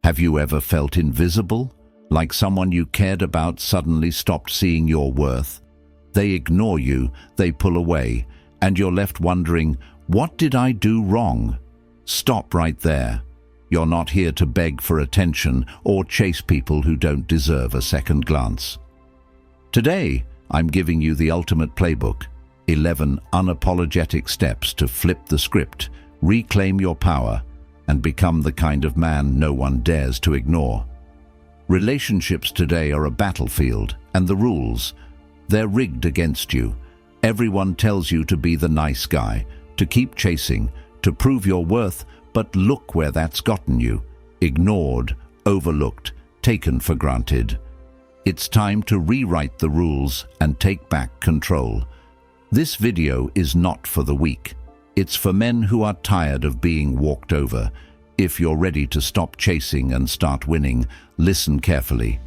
Have you ever felt invisible? Like someone you cared about suddenly stopped seeing your worth? They ignore you, they pull away, and you're left wondering, what did I do wrong? Stop right there. You're not here to beg for attention or chase people who don't deserve a second glance. Today, I'm giving you the ultimate playbook, 11 unapologetic steps to flip the script, reclaim your power, and become the kind of man no one dares to ignore. Relationships today are a battlefield, and the rules, they're rigged against you. Everyone tells you to be the nice guy, to keep chasing, to prove your worth, but look where that's gotten you. Ignored, overlooked, taken for granted. It's time to rewrite the rules and take back control. This video is not for the weak. It's for men who are tired of being walked over. If you're ready to stop chasing and start winning, listen carefully.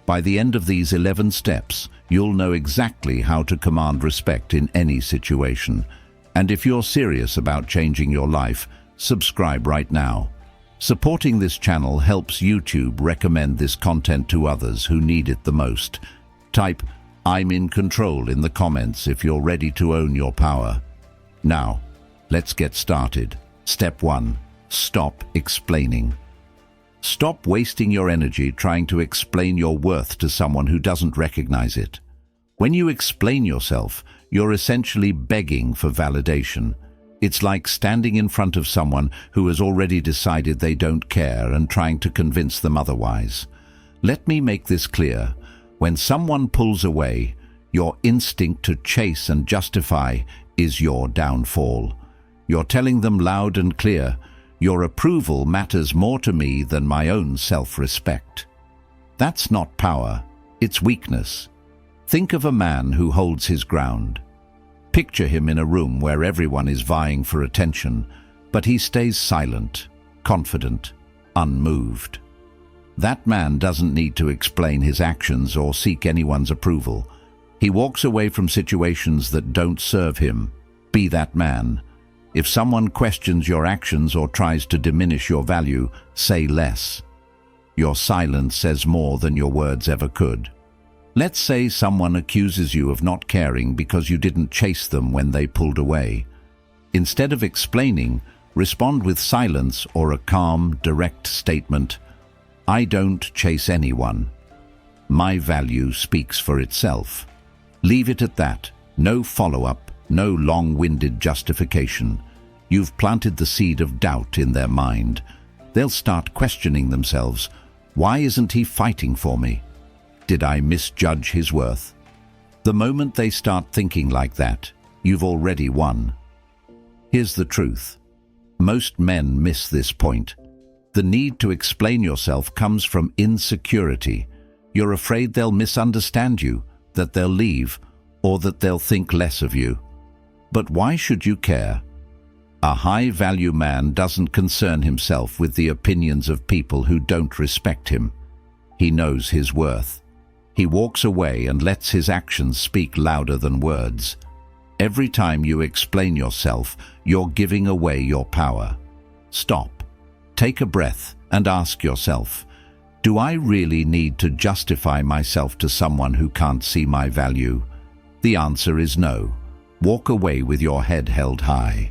By the end of these 11 steps, you'll know exactly how to command respect in any situation. And if you're serious about changing your life, subscribe right now. Supporting this channel helps YouTube recommend this content to others who need it the most. Type "I'm in control" in the comments if you're ready to own your power. Now, let's get started. Step 1. Stop explaining. Stop wasting your energy trying to explain your worth to someone who doesn't recognize it. When you explain yourself, you're essentially begging for validation. It's like standing in front of someone who has already decided they don't care and trying to convince them otherwise. Let me make this clear. When someone pulls away, your instinct to chase and justify is your downfall. You're telling them loud and clear, "Your approval matters more to me than my own self-respect." That's not power, it's weakness. Think of a man who holds his ground. Picture him in a room where everyone is vying for attention, but he stays silent, confident, unmoved. That man doesn't need to explain his actions or seek anyone's approval. He walks away from situations that don't serve him. Be that man. If someone questions your actions or tries to diminish your value, say less. Your silence says more than your words ever could. Let's say someone accuses you of not caring because you didn't chase them when they pulled away. Instead of explaining, respond with silence or a calm, direct statement. "I don't chase anyone. My value speaks for itself." Leave it at that. No follow-up, no long-winded justification. You've planted the seed of doubt in their mind. They'll start questioning themselves. Why isn't he fighting for me? Did I misjudge his worth? The moment they start thinking like that, you've already won. Here's the truth. Most men miss this point. The need to explain yourself comes from insecurity. You're afraid they'll misunderstand you, that they'll leave, or that they'll think less of you. But why should you care? A high-value man doesn't concern himself with the opinions of people who don't respect him. He knows his worth. He walks away and lets his actions speak louder than words. Every time you explain yourself, you're giving away your power. Stop. Take a breath and ask yourself, do I really need to justify myself to someone who can't see my value? The answer is no. Walk away with your head held high.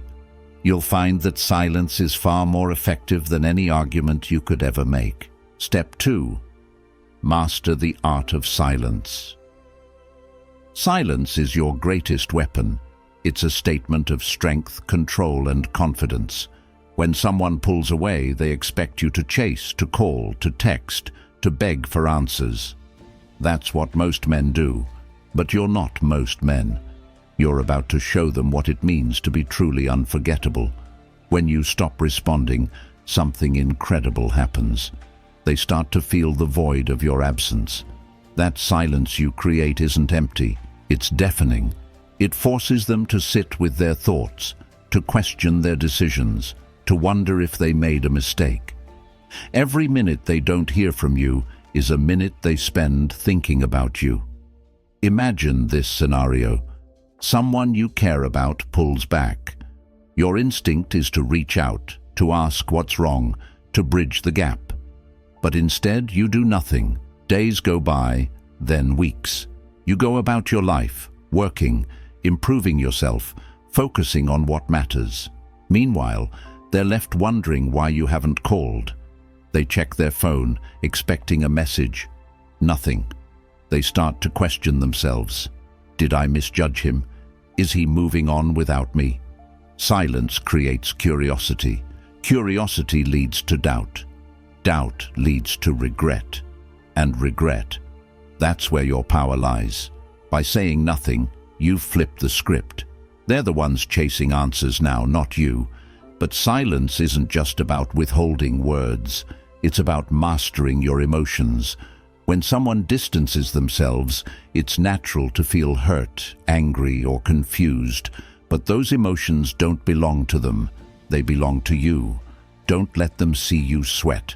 You'll find that silence is far more effective than any argument you could ever make. Step 2. Master the art of silence. Silence is your greatest weapon. It's a statement of strength, control, and confidence. When someone pulls away, they expect you to chase, to call, to text, to beg for answers. That's what most men do. But you're not most men. You're about to show them what it means to be truly unforgettable. When you stop responding, something incredible happens. They start to feel the void of your absence. That silence you create isn't empty, it's deafening. It forces them to sit with their thoughts, to question their decisions, to wonder if they made a mistake. Every minute they don't hear from you is a minute they spend thinking about you. Imagine this scenario. Someone you care about pulls back. Your instinct is to reach out, to ask what's wrong, to bridge the gap. But instead, you do nothing. Days go by, then weeks. You go about your life, working, improving yourself, focusing on what matters. Meanwhile, they're left wondering why you haven't called. They check their phone, expecting a message. Nothing. They start to question themselves. Did I misjudge him? Is he moving on without me? Silence creates curiosity. Curiosity leads to doubt. Doubt leads to regret. And regret, that's where your power lies. By saying nothing, you've flipped the script. They're the ones chasing answers now, not you. But silence isn't just about withholding words. It's about mastering your emotions. When someone distances themselves, it's natural to feel hurt, angry, or confused. But those emotions don't belong to them. They belong to you. Don't let them see you sweat.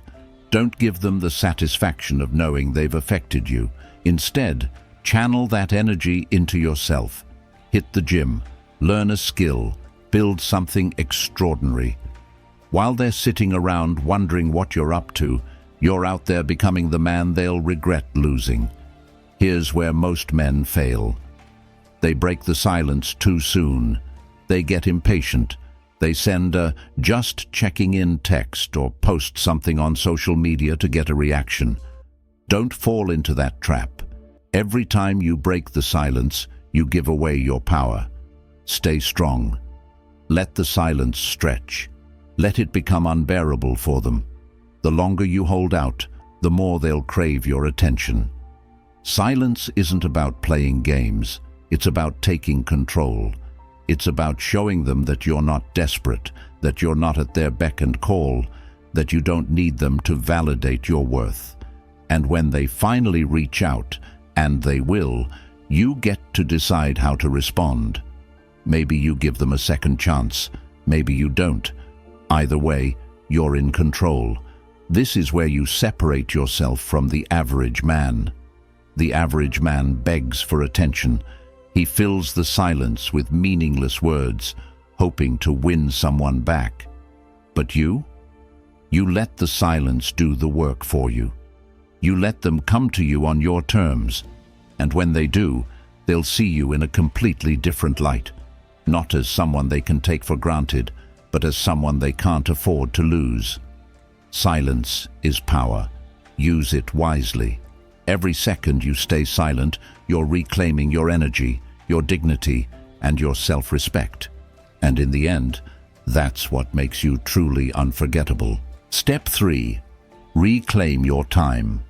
Don't give them the satisfaction of knowing they've affected you. Instead, channel that energy into yourself. Hit the gym, learn a skill, build something extraordinary. While they're sitting around wondering what you're up to, you're out there becoming the man they'll regret losing. Here's where most men fail. They break the silence too soon. They get impatient. They send a just checking in text or post something on social media to get a reaction. Don't fall into that trap. Every time you break the silence, you give away your power. Stay strong. Let the silence stretch. Let it become unbearable for them. The longer you hold out, the more they'll crave your attention. Silence isn't about playing games. It's about taking control. It's about showing them that you're not desperate, that you're not at their beck and call, that you don't need them to validate your worth. And when they finally reach out, and they will, you get to decide how to respond. Maybe you give them a second chance, maybe you don't. Either way, you're in control. This is where you separate yourself from the average man. The average man begs for attention. He fills the silence with meaningless words, hoping to win someone back. But you? You let the silence do the work for you. You let them come to you on your terms. And when they do, they'll see you in a completely different light. Not as someone they can take for granted, but as someone they can't afford to lose. Silence is power. Use it wisely. Every second you stay silent, you're reclaiming your energy, your dignity, and your self-respect. And in the end, that's what makes you truly unforgettable. Step 3. Reclaim your time.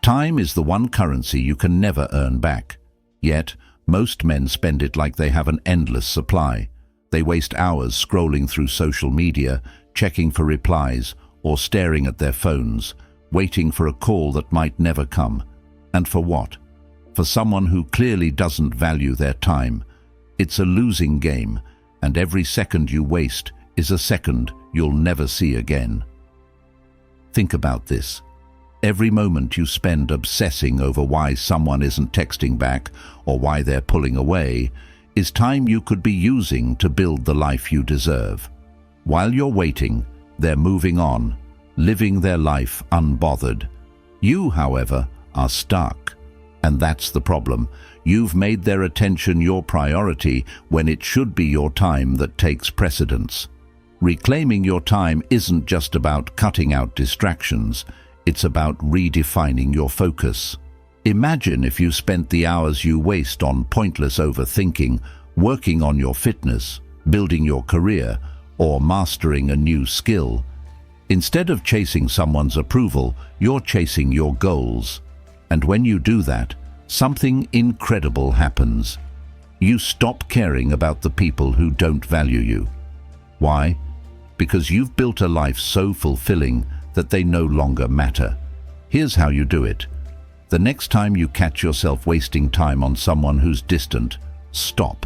Time is the one currency you can never earn back. Yet, most men spend it like they have an endless supply. They waste hours scrolling through social media, checking for replies, or staring at their phones, waiting for a call that might never come. And for what? For someone who clearly doesn't value their time. It's a losing game, and every second you waste is a second you'll never see again. Think about this. Every moment you spend obsessing over why someone isn't texting back or why they're pulling away is time you could be using to build the life you deserve. While you're waiting, they're moving on, living their life unbothered. You, however, are stuck. And that's the problem. You've made their attention your priority when it should be your time that takes precedence. Reclaiming your time isn't just about cutting out distractions. It's about redefining your focus. Imagine if you spent the hours you waste on pointless overthinking, working on your fitness, building your career, or mastering a new skill. Instead of chasing someone's approval, you're chasing your goals. And when you do that, something incredible happens. You stop caring about the people who don't value you. Why? Because you've built a life so fulfilling that they no longer matter. Here's how you do it. The next time you catch yourself wasting time on someone who's distant, stop.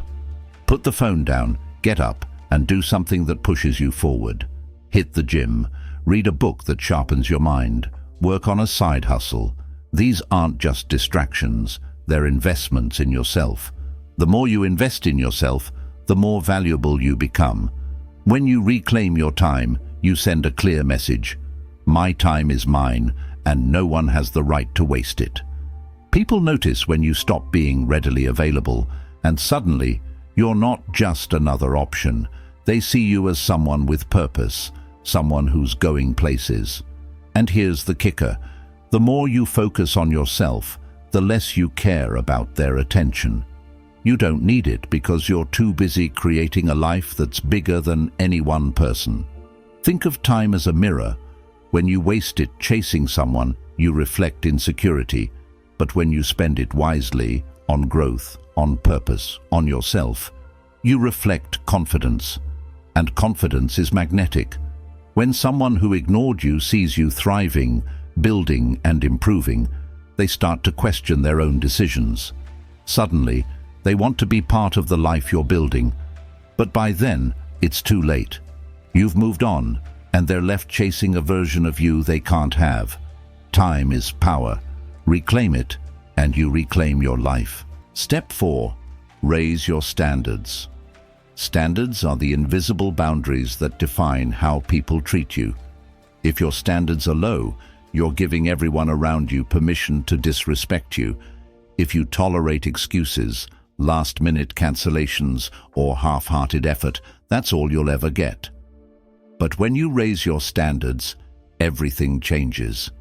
Put the phone down, get up, and do something that pushes you forward. Hit the gym, read a book that sharpens your mind, work on a side hustle. These aren't just distractions, they're investments in yourself. The more you invest in yourself, the more valuable you become. When you reclaim your time, you send a clear message. My time is mine, and no one has the right to waste it. People notice when you stop being readily available, and suddenly, you're not just another option. They see you as someone with purpose, someone who's going places. And here's the kicker. The more you focus on yourself, the less you care about their attention. You don't need it because you're too busy creating a life that's bigger than any one person. Think of time as a mirror. When you waste it chasing someone, you reflect insecurity. But when you spend it wisely, on growth, on purpose, on yourself, you reflect confidence. And confidence is magnetic. When someone who ignored you sees you thriving, building and improving, they start to question their own decisions. Suddenly, they want to be part of the life you're building. But by then, it's too late. You've moved on, and they're left chasing a version of you they can't have. Time is power. Reclaim it, and you reclaim your life. Step 4. Raise your standards. Standards are the invisible boundaries that define how people treat you. If your standards are low, you're giving everyone around you permission to disrespect you. If you tolerate excuses, last-minute cancellations, or half-hearted effort, that's all you'll ever get. But when you raise your standards, everything changes.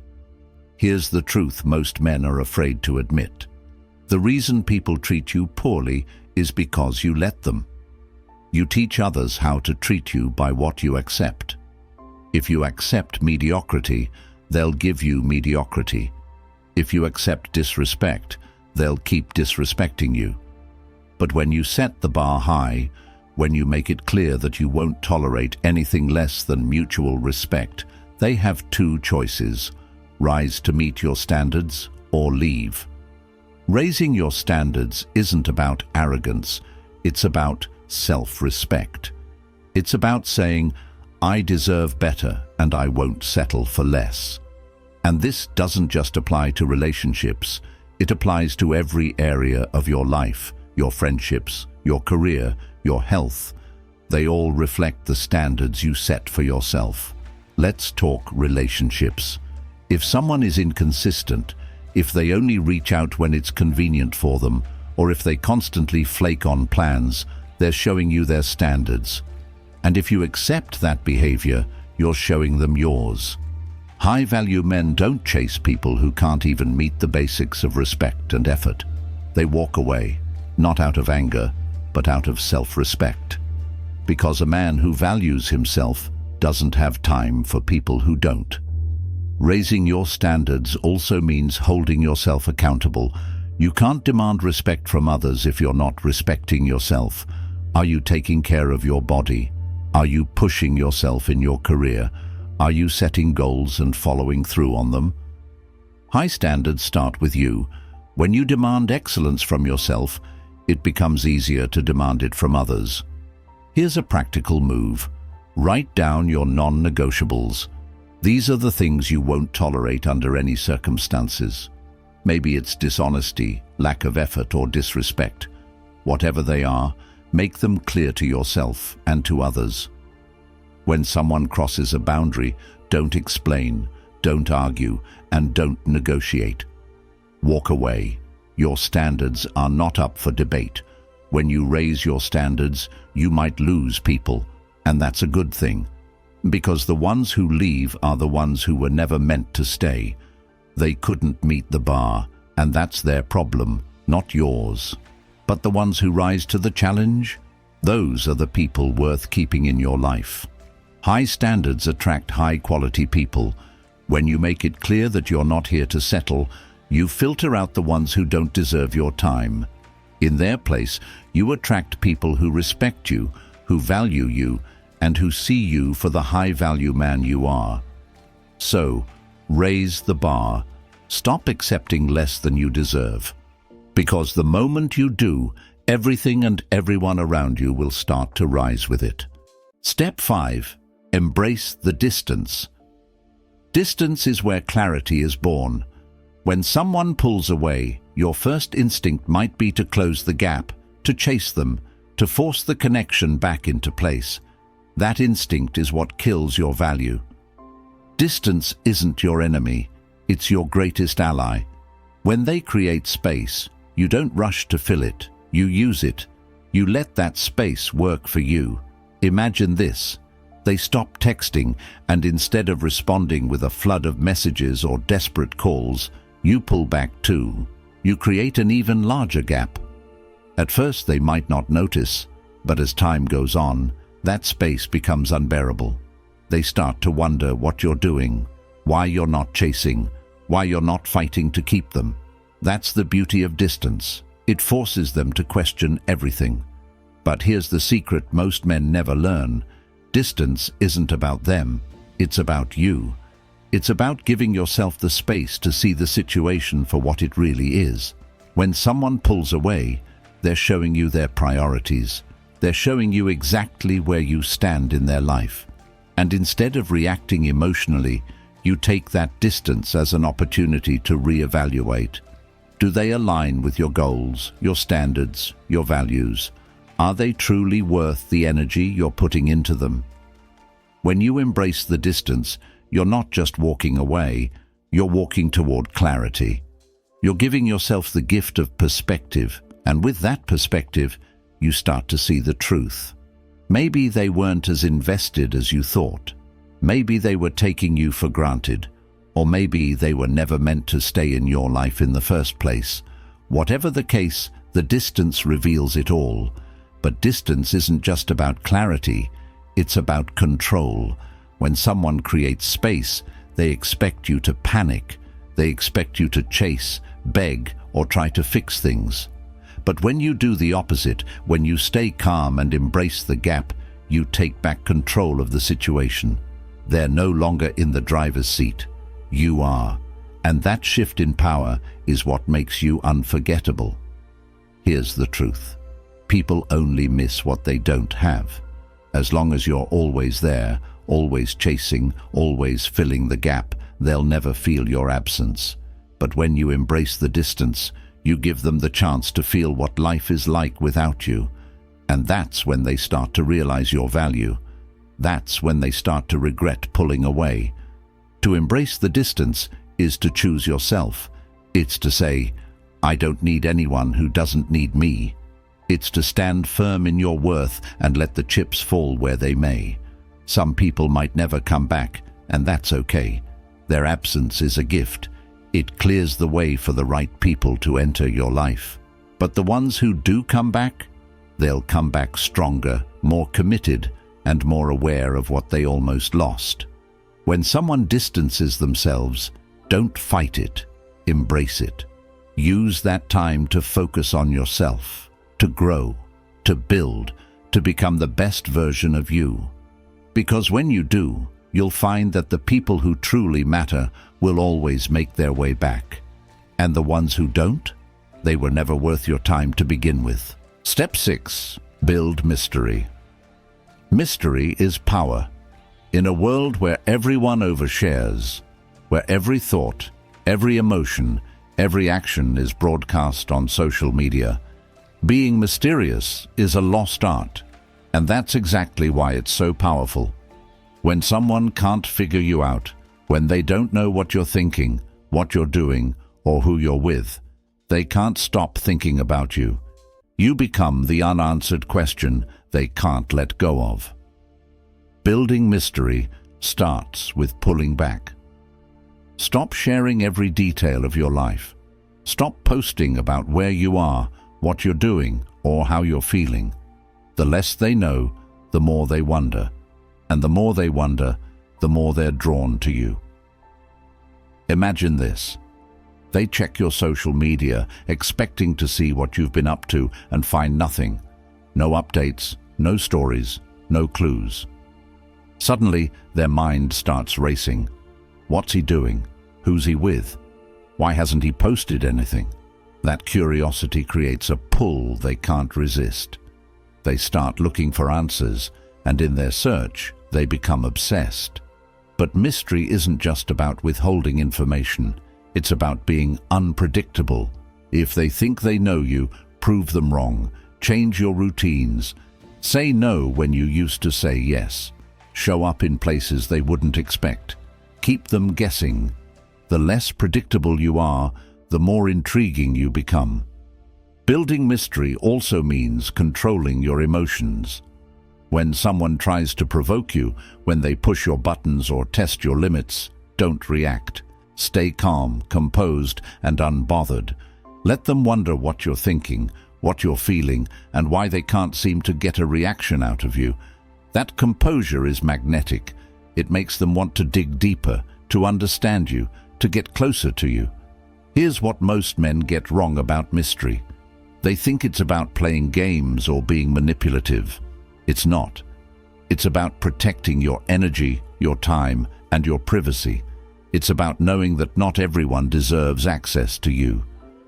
Here's the truth most men are afraid to admit. The reason people treat you poorly is because you let them. You teach others how to treat you by what you accept. If you accept mediocrity, they'll give you mediocrity. If you accept disrespect, they'll keep disrespecting you. But when you set the bar high, when you make it clear that you won't tolerate anything less than mutual respect, they have two choices: rise to meet your standards or leave. Raising your standards isn't about arrogance, it's about self-respect. It's about saying, I deserve better and I won't settle for less. And this doesn't just apply to relationships, it applies to every area of your life, your friendships, your career, your health. They all reflect the standards you set for yourself. Let's talk relationships. If someone is inconsistent, if they only reach out when it's convenient for them, or if they constantly flake on plans, they're showing you their standards. And if you accept that behavior, you're showing them yours. High-value men don't chase people who can't even meet the basics of respect and effort. They walk away, not out of anger, but out of self-respect. Because a man who values himself doesn't have time for people who don't. Raising your standards also means holding yourself accountable. You can't demand respect from others if you're not respecting yourself. Are you taking care of your body? Are you pushing yourself in your career? Are you setting goals and following through on them? High standards start with you. When you demand excellence from yourself, it becomes easier to demand it from others. Here's a practical move. Write down your non-negotiables. These are the things you won't tolerate under any circumstances. Maybe it's dishonesty, lack of effort, or disrespect. Whatever they are, make them clear to yourself and to others. When someone crosses a boundary, don't explain, don't argue, and don't negotiate. Walk away. Your standards are not up for debate. When you raise your standards, you might lose people, and that's a good thing. Because the ones who leave are the ones who were never meant to stay. They couldn't meet the bar, and that's their problem, not yours. But the ones who rise to the challenge, those are the people worth keeping in your life. High standards attract high-quality people. When you make it clear that you're not here to settle, you filter out the ones who don't deserve your time. In their place, you attract people who respect you, who value you, and who see you for the high-value man you are. So, raise the bar. Stop accepting less than you deserve. Because the moment you do, everything and everyone around you will start to rise with it. Step 5. Embrace the distance. Distance is where clarity is born. When someone pulls away, your first instinct might be to close the gap, to chase them, to force the connection back into place. That instinct is what kills your value. Distance isn't your enemy, it's your greatest ally. When they create space, you don't rush to fill it, you use it. You let that space work for you. Imagine this. They stop texting, and instead of responding with a flood of messages or desperate calls, you pull back too. You create an even larger gap. At first they might not notice, but as time goes on, that space becomes unbearable. They start to wonder what you're doing, why you're not chasing, why you're not fighting to keep them. That's the beauty of distance. It forces them to question everything. But here's the secret most men never learn. Distance isn't about them, it's about you. It's about giving yourself the space to see the situation for what it really is. When someone pulls away, they're showing you their priorities. They're showing you exactly where you stand in their life. And instead of reacting emotionally, you take that distance as an opportunity to reevaluate. Do they align with your goals, your standards, your values? Are they truly worth the energy you're putting into them? When you embrace the distance, you're not just walking away, you're walking toward clarity. You're giving yourself the gift of perspective, and with that perspective, you start to see the truth. Maybe they weren't as invested as you thought. Maybe they were taking you for granted, or maybe they were never meant to stay in your life in the first place. Whatever the case, the distance reveals it all. But distance isn't just about clarity, it's about control. When someone creates space, they expect you to panic. They expect you to chase, beg, or try to fix things. But when you do the opposite, when you stay calm and embrace the gap, you take back control of the situation. They're no longer in the driver's seat. You are. And that shift in power is what makes you unforgettable. Here's the truth. People only miss what they don't have. As long as you're always there, always chasing, always filling the gap, they'll never feel your absence. But when you embrace the distance, you give them the chance to feel what life is like without you. And that's when they start to realize your value. That's when they start to regret pulling away. To embrace the distance is to choose yourself. It's to say, I don't need anyone who doesn't need me. It's to stand firm in your worth and let the chips fall where they may. Some people might never come back, and that's okay. Their absence is a gift. It clears the way for the right people to enter your life. But the ones who do come back, they'll come back stronger, more committed, and more aware of what they almost lost. When someone distances themselves, don't fight it, embrace it. Use that time to focus on yourself, to grow, to build, to become the best version of you. Because when you do, you'll find that the people who truly matter will always make their way back. And the ones who don't, they were never worth your time to begin with. Step 6. Build mystery. Mystery is power. In a world where everyone overshares, where every thought, every emotion, every action is broadcast on social media, being mysterious is a lost art. And that's exactly why it's so powerful. When someone can't figure you out, when they don't know what you're thinking, what you're doing, or who you're with, they can't stop thinking about you. You become the unanswered question they can't let go of. Building mystery starts with pulling back. Stop sharing every detail of your life. Stop posting about where you are, what you're doing, or how you're feeling. The less they know, the more they wonder. And the more they wonder, the more they're drawn to you. Imagine this. They check your social media, expecting to see what you've been up to, and find nothing. No updates, no stories, no clues. Suddenly, their mind starts racing. What's he doing? Who's he with? Why hasn't he posted anything? That curiosity creates a pull they can't resist. They start looking for answers, and in their search, they become obsessed. But mystery isn't just about withholding information. It's about being unpredictable. If they think they know you, prove them wrong. Change your routines. Say no when you used to say yes. Show up in places they wouldn't expect. Keep them guessing. The less predictable you are, the more intriguing you become. Building mystery also means controlling your emotions. When someone tries to provoke you, when they push your buttons or test your limits, don't react. Stay calm, composed, and unbothered. Let them wonder what you're thinking, what you're feeling, and why they can't seem to get a reaction out of you. That composure is magnetic. It makes them want to dig deeper, to understand you, to get closer to you. Here's what most men get wrong about mystery. They think it's about playing games or being manipulative. It's not. It's about protecting your energy, your time, and your privacy. It's about knowing that not everyone deserves access to you.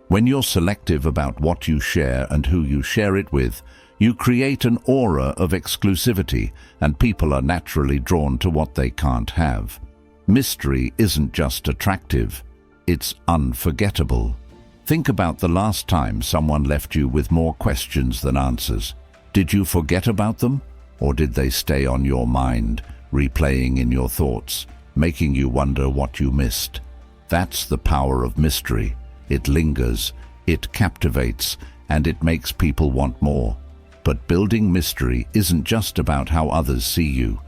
When you're selective about what you share and who you share it with, you create an aura of exclusivity, and people are naturally drawn to what they can't have. Mystery isn't just attractive, it's unforgettable. Think about the last time someone left you with more questions than answers. Did you forget about them, or did they stay on your mind, replaying in your thoughts, making you wonder what you missed? That's the power of mystery. It lingers, it captivates, and it makes people want more. But building mystery isn't just about how others see you.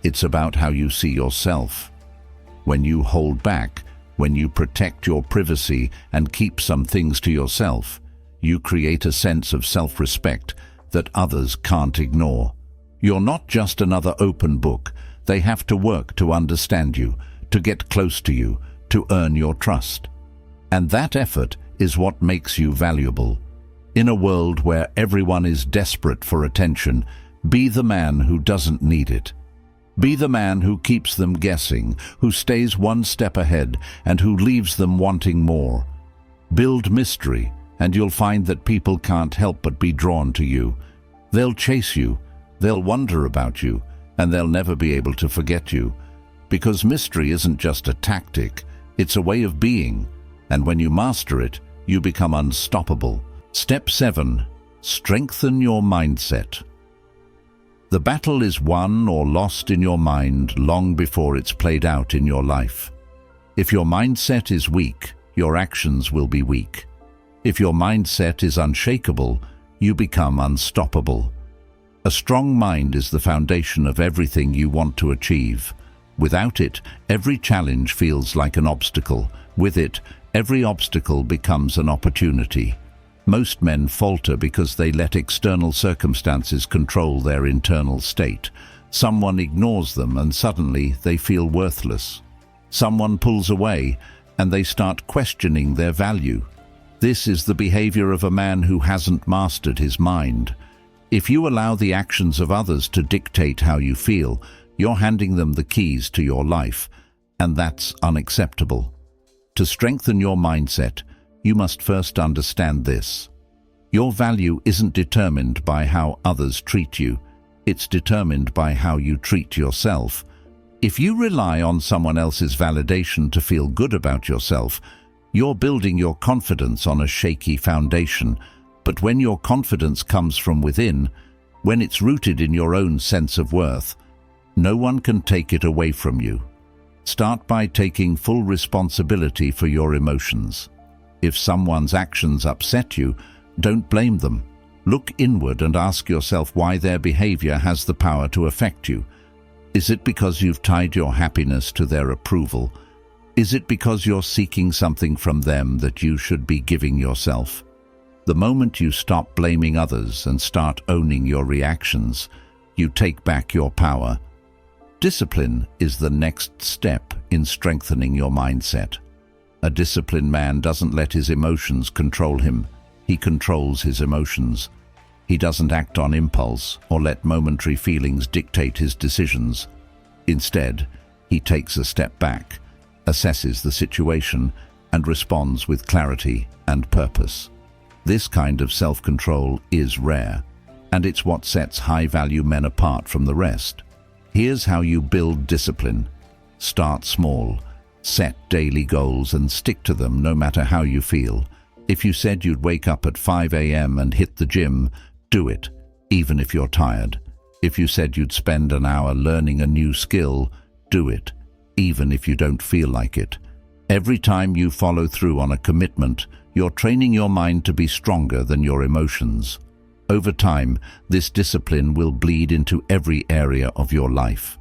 It's about how you see yourself. When you hold back, when you protect your privacy and keep some things to yourself, you create a sense of self-respect that others can't ignore. You're not just another open book. They have to work to understand you, to get close to you, to earn your trust. And that effort is what makes you valuable. In a world where everyone is desperate for attention, be the man who doesn't need it. Be the man who keeps them guessing, who stays one step ahead, and who leaves them wanting more. Build mystery, and you'll find that people can't help but be drawn to you. They'll chase you, they'll wonder about you, and they'll never be able to forget you. Because mystery isn't just a tactic, it's a way of being. And when you master it, you become unstoppable. Step 7. Strengthen your mindset. The battle is won or lost in your mind long before it's played out in your life. If your mindset is weak, your actions will be weak. If your mindset is unshakable, you become unstoppable. A strong mind is the foundation of everything you want to achieve. Without it, every challenge feels like an obstacle. With it, every obstacle becomes an opportunity. Most men falter because they let external circumstances control their internal state. Someone ignores them and suddenly they feel worthless. Someone pulls away and they start questioning their value. This is the behavior of a man who hasn't mastered his mind. If you allow the actions of others to dictate how you feel, you're handing them the keys to your life, and that's unacceptable. To strengthen your mindset, you must first understand this. Your value isn't determined by how others treat you. It's determined by how you treat yourself. If you rely on someone else's validation to feel good about yourself, you're building your confidence on a shaky foundation. But when your confidence comes from within, when it's rooted in your own sense of worth, no one can take it away from you. Start by taking full responsibility for your emotions. If someone's actions upset you, don't blame them. Look inward and ask yourself why their behavior has the power to affect you. Is it because you've tied your happiness to their approval? Is it because you're seeking something from them that you should be giving yourself? The moment you stop blaming others and start owning your reactions, you take back your power. Discipline is the next step in strengthening your mindset. A disciplined man doesn't let his emotions control him. He controls his emotions. He doesn't act on impulse or let momentary feelings dictate his decisions. Instead, he takes a step back, assesses the situation, and responds with clarity and purpose. This kind of self-control is rare, and it's what sets high-value men apart from the rest. Here's how you build discipline. Start small. Set daily goals and stick to them no matter how you feel. If you said you'd wake up at 5 a.m. and hit the gym, do it, even if you're tired. If you said you'd spend an hour learning a new skill, do it, even if you don't feel like it. Every time you follow through on a commitment, you're training your mind to be stronger than your emotions. Over time, this discipline will bleed into every area of your life.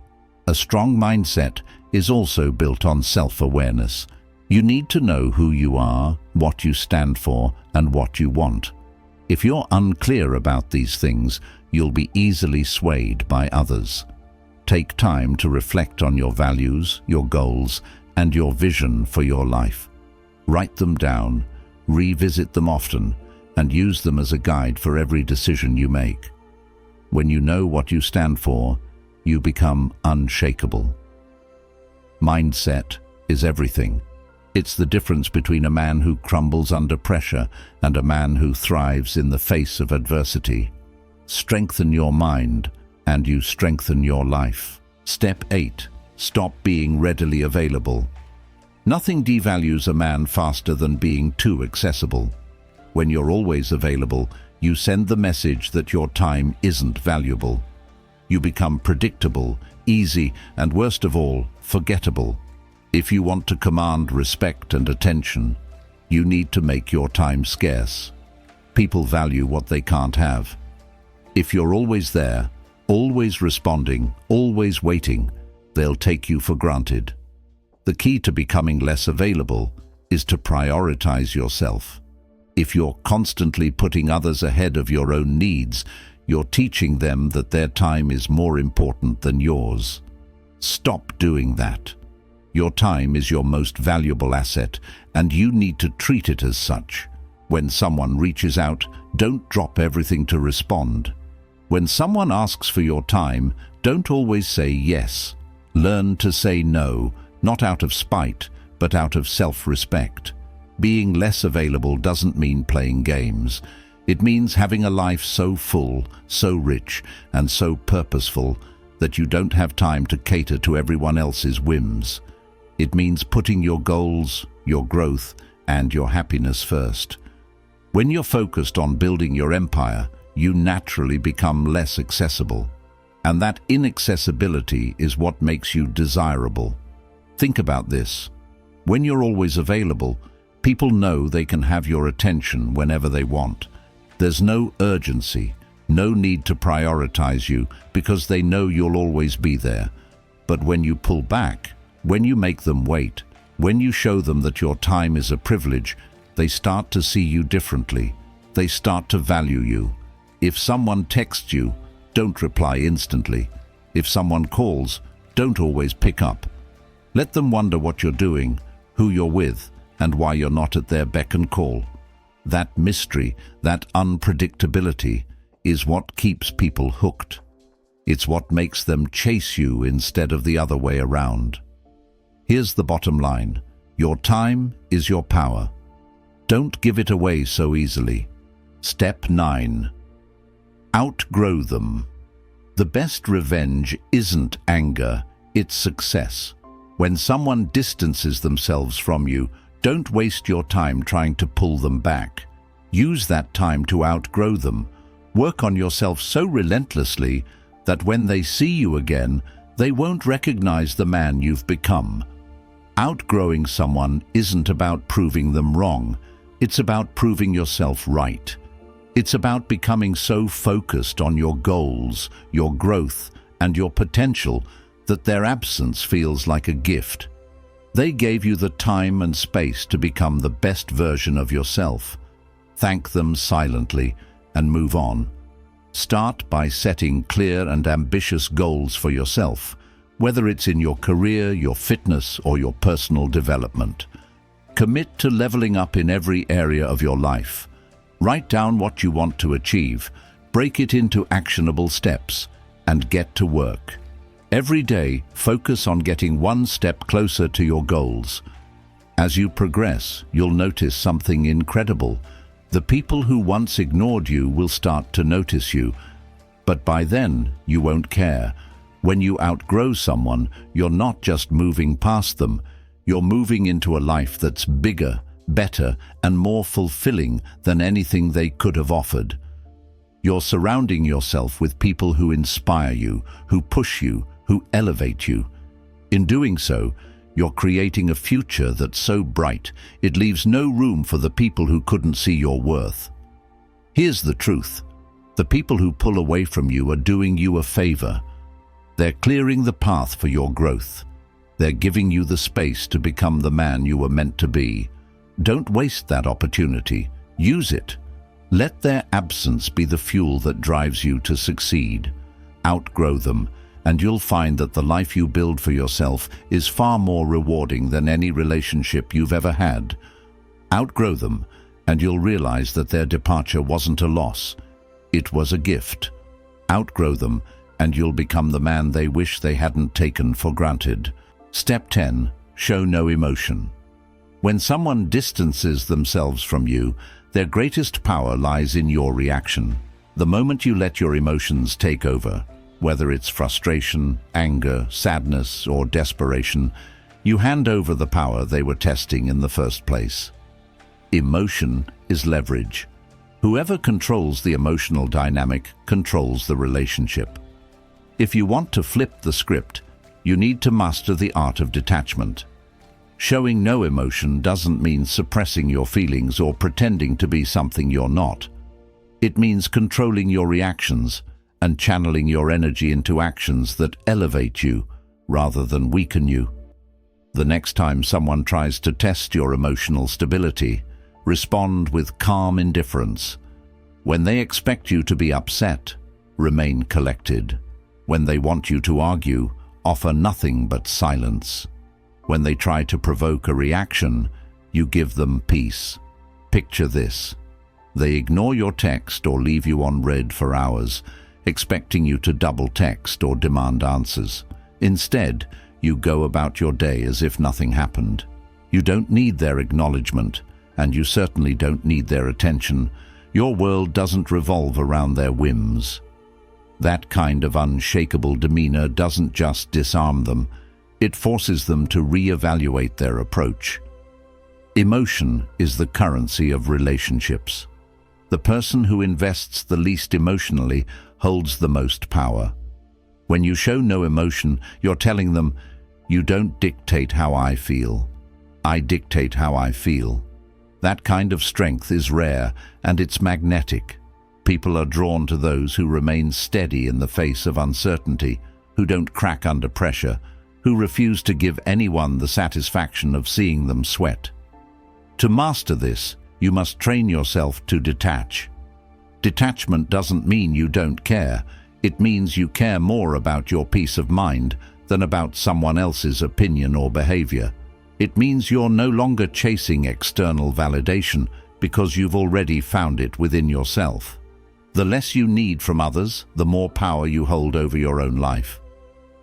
A strong mindset is also built on self-awareness. You need to know who you are, what you stand for, and what you want. If you're unclear about these things, you'll be easily swayed by others. Take time to reflect on your values, your goals, and your vision for your life. Write them down, revisit them often, and use them as a guide for every decision you make. When you know what you stand for, you become unshakable. Mindset is everything. It's the difference between a man who crumbles under pressure and a man who thrives in the face of adversity. Strengthen your mind, and you strengthen your life. Step 8. Stop being readily available. Nothing devalues a man faster than being too accessible. When you're always available, you send the message that your time isn't valuable. You become predictable, easy, and worst of all, forgettable. If you want to command respect and attention, you need to make your time scarce. People value what they can't have. If you're always there, always responding, always waiting, they'll take you for granted. The key to becoming less available is to prioritize yourself. If you're constantly putting others ahead of your own needs, you're teaching them that their time is more important than yours. Stop doing that. Your time is your most valuable asset, and you need to treat it as such. When someone reaches out, don't drop everything to respond. When someone asks for your time, don't always say yes. Learn to say no, not out of spite, but out of self-respect. Being less available doesn't mean playing games. It means having a life so full, so rich, and so purposeful that you don't have time to cater to everyone else's whims. It means putting your goals, your growth, and your happiness first. When you're focused on building your empire, you naturally become less accessible. And that inaccessibility is what makes you desirable. Think about this. When you're always available, people know they can have your attention whenever they want. There's no urgency, no need to prioritize you because they know you'll always be there. But when you pull back, when you make them wait, when you show them that your time is a privilege, they start to see you differently. They start to value you. If someone texts you, don't reply instantly. If someone calls, don't always pick up. Let them wonder what you're doing, who you're with, and why you're not at their beck and call. That mystery, that unpredictability, is what keeps people hooked. It's what makes them chase you instead of the other way around. Here's the bottom line. Your time is your power. Don't give it away so easily. Step 9. Outgrow them. The best revenge isn't anger, it's success. When someone distances themselves from you, don't waste your time trying to pull them back. Use that time to outgrow them. Work on yourself so relentlessly that when they see you again, they won't recognize the man you've become. Outgrowing someone isn't about proving them wrong. It's about proving yourself right. It's about becoming so focused on your goals, your growth, and your potential that their absence feels like a gift. They gave you the time and space to become the best version of yourself. Thank them silently and move on. Start by setting clear and ambitious goals for yourself, whether it's in your career, your fitness, or your personal development. Commit to leveling up in every area of your life. Write down what you want to achieve, break it into actionable steps, and get to work. Every day, focus on getting one step closer to your goals. As you progress, you'll notice something incredible. The people who once ignored you will start to notice you, but by then, you won't care. When you outgrow someone, you're not just moving past them, you're moving into a life that's bigger, better, and more fulfilling than anything they could have offered. You're surrounding yourself with people who inspire you, who push you, who elevate you. In doing so, you're creating a future that's so bright, it leaves no room for the people who couldn't see your worth. Here's the truth. The people who pull away from you are doing you a favor. They're clearing the path for your growth. They're giving you the space to become the man you were meant to be. Don't waste that opportunity. Use it. Let their absence be the fuel that drives you to succeed. Outgrow them, and you'll find that the life you build for yourself is far more rewarding than any relationship you've ever had. Outgrow them, and you'll realize that their departure wasn't a loss. It was a gift. Outgrow them, and you'll become the man they wish they hadn't taken for granted. Step 10. Show no emotion. When someone distances themselves from you, their greatest power lies in your reaction. The moment you let your emotions take over, whether it's frustration, anger, sadness, or desperation, you hand over the power they were testing in the first place. Emotion is leverage. Whoever controls the emotional dynamic controls the relationship. If you want to flip the script, you need to master the art of detachment. Showing no emotion doesn't mean suppressing your feelings or pretending to be something you're not. It means controlling your reactions and channeling your energy into actions that elevate you rather than weaken you. The next time someone tries to test your emotional stability, respond with calm indifference. When they expect you to be upset, remain collected. When they want you to argue, offer nothing but silence. When they try to provoke a reaction, you give them peace. Picture this. They ignore your text or leave you on read for hours, expecting you to double text or demand answers. Instead, you go about your day as if nothing happened. You don't need their acknowledgement, and you certainly don't need their attention. Your world doesn't revolve around their whims. That kind of unshakable demeanor doesn't just disarm them, it forces them to reevaluate their approach. Emotion is the currency of relationships. The person who invests the least emotionally holds the most power. When you show no emotion, you're telling them, "You don't dictate how I feel. I dictate how I feel." That kind of strength is rare, and it's magnetic. People are drawn to those who remain steady in the face of uncertainty, who don't crack under pressure, who refuse to give anyone the satisfaction of seeing them sweat. To master this, you must train yourself to detach. Detachment doesn't mean you don't care. It means you care more about your peace of mind than about someone else's opinion or behavior. It means you're no longer chasing external validation because you've already found it within yourself. The less you need from others, the more power you hold over your own life.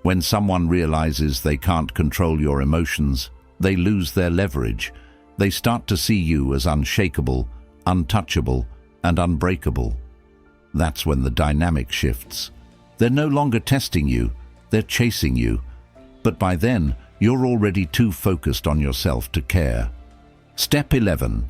When someone realizes they can't control your emotions, they lose their leverage. They start to see you as unshakable, untouchable, and unbreakable. That's when the dynamic shifts. They're no longer testing you, they're chasing you. But by then, you're already too focused on yourself to care. Step 11.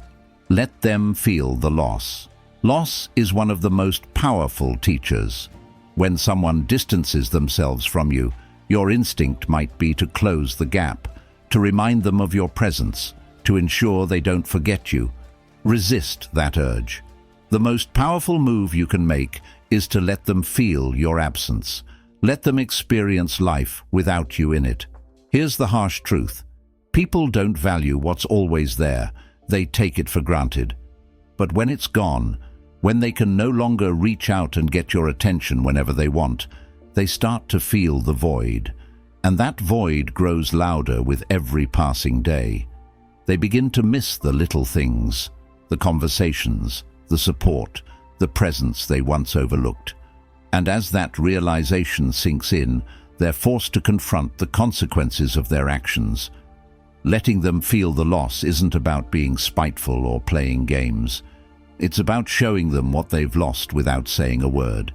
Let them feel the loss. Loss is one of the most powerful teachers. When someone distances themselves from you, your instinct might be to close the gap, to remind them of your presence, to ensure they don't forget you. Resist that urge. The most powerful move you can make is to let them feel your absence. Let them experience life without you in it. Here's the harsh truth. People don't value what's always there. They take it for granted. But when it's gone, when they can no longer reach out and get your attention whenever they want, they start to feel the void. And that void grows louder with every passing day. They begin to miss the little things, the conversations, the support, the presence they once overlooked. And as that realization sinks in, they're forced to confront the consequences of their actions. Letting them feel the loss isn't about being spiteful or playing games. It's about showing them what they've lost without saying a word.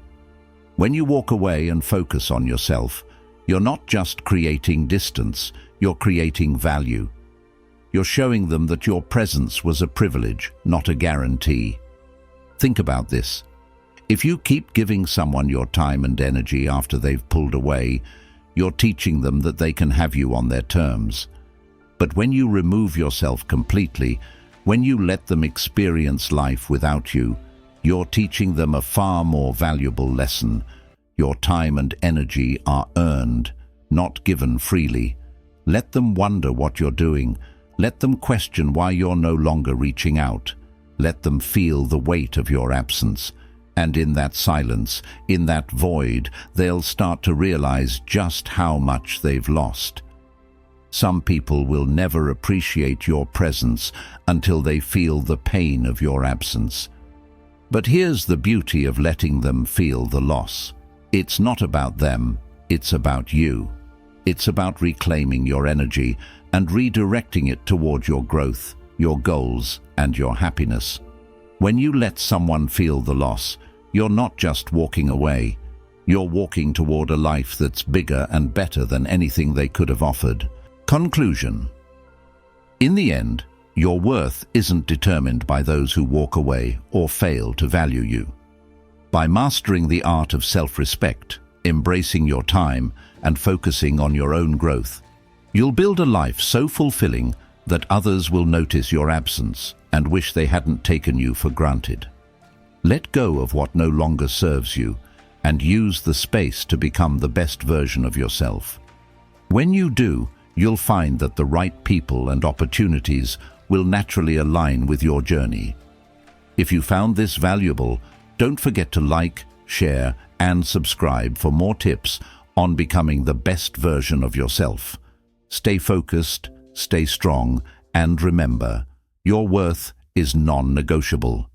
When you walk away and focus on yourself, you're not just creating distance, you're creating value. You're showing them that your presence was a privilege, not a guarantee. Think about this. If you keep giving someone your time and energy after they've pulled away, you're teaching them that they can have you on their terms. But when you remove yourself completely, when you let them experience life without you, you're teaching them a far more valuable lesson. Your time and energy are earned, not given freely. Let them wonder what you're doing. Let them question why you're no longer reaching out. Let them feel the weight of your absence. And in that silence, in that void, they'll start to realize just how much they've lost. Some people will never appreciate your presence until they feel the pain of your absence. But here's the beauty of letting them feel the loss. It's not about them, it's about you. It's about reclaiming your energy and redirecting it toward your growth, your goals, and your happiness. When you let someone feel the loss, you're not just walking away. You're walking toward a life that's bigger and better than anything they could have offered. Conclusion. In the end, your worth isn't determined by those who walk away or fail to value you. By mastering the art of self-respect, embracing your time, and focusing on your own growth, you'll build a life so fulfilling that others will notice your absence and wish they hadn't taken you for granted. Let go of what no longer serves you and use the space to become the best version of yourself. When you do, you'll find that the right people and opportunities will naturally align with your journey. If you found this valuable, don't forget to like, share, and subscribe for more tips on becoming the best version of yourself. Stay focused, stay strong, and remember, your worth is non-negotiable.